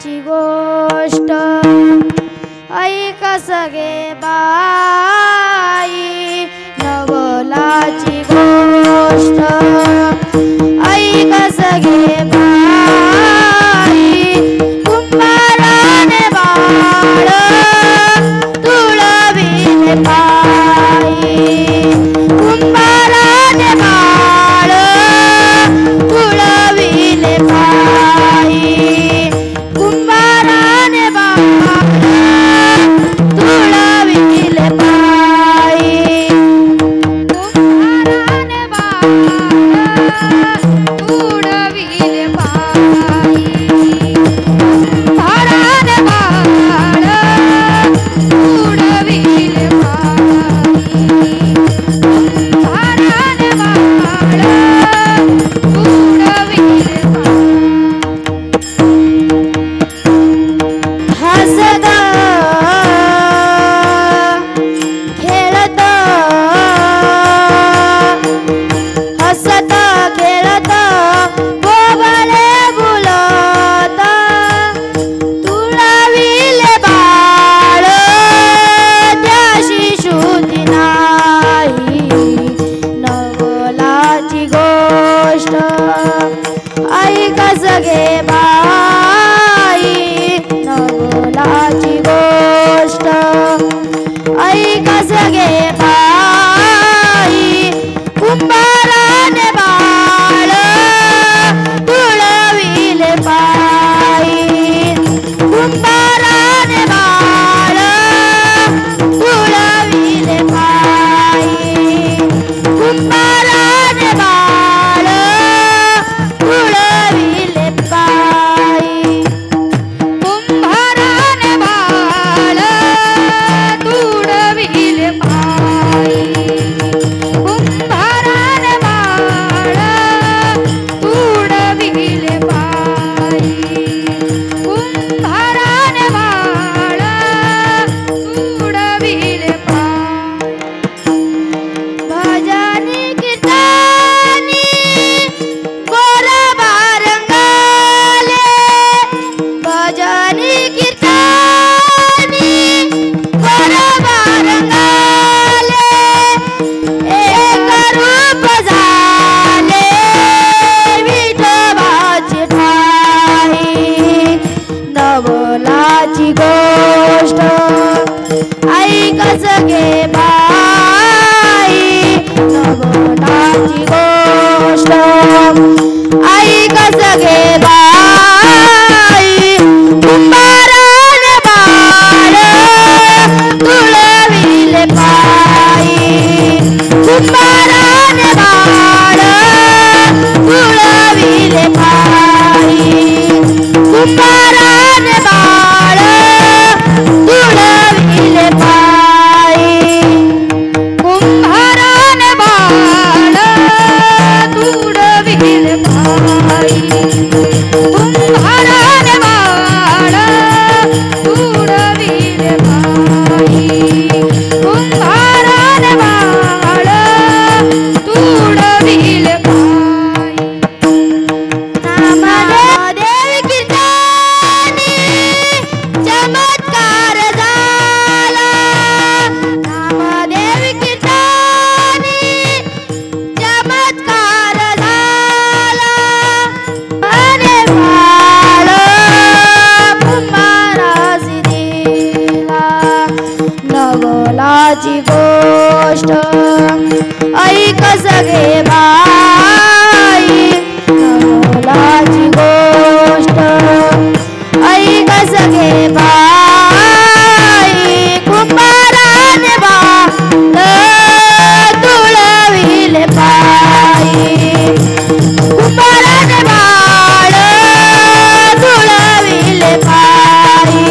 नवलाची गोष्ट ऐक सगे बाई नवलाची गोष्ट ऐक सगे बाई कुंभाराने बाळ तुळविले पायी कुंभाराने बाळ तुळविले पायी कुंभाराने बाळ तुळविले पायी कुंभाराने बाळ तुळविले पायी कुंभाराने बाळ तुळविले पायी कुंभाराने बाळ तुळविले हसत खेळत हसत खेळत बोबले बोलत तुळविले बाळ त्याशी शुद्धी नाही नवलाची गोष्ट ऐक सगे बाई नवलाची गोष्ट ऐक सगे बाई कुंभाराने बाळ तुळविले पायी कुंभाराने बाळ तुळविले पायी कुंभाराने बाळ तुळविले पायी कुंभाराने बाळ तुळविले पायी कुंभाराने बाळ तुळविले पायी कुंभाराने बाळ तुळविले पायी भजनी कीर्तनी गोरबा रंगाले भजनी कीर्तनी गोरबा रंगाले एक रूप झाले विठोबाची ठाई नवलाची गोष्ट ऐक सगे बाई नवलाची गोष्ट ऐक सगे बाई कुंभाराने बाळ तुळविले पायी कुंभाराने बाळ तुळविले पायी कुंभाराने बाळ तुळविले पायी कुंभाराने बाळ तुळविले पायी कुंभाराने बाळ तुळविले पायी कुंभाराने बाळ तुळविले पायी नामदेव कीर्तनी चमत्कार झाला नामदेव कीर्तनी चमत्कार झाला अरे बाळ कुंभारासी दिला नवलाची गोष्ट ऐक सगे बाई नवलाची गोष्ट ऐक सगे बाई कुंभाराने बाळ तुळविले पायी कुंभाराने बाळ तुळविले पायी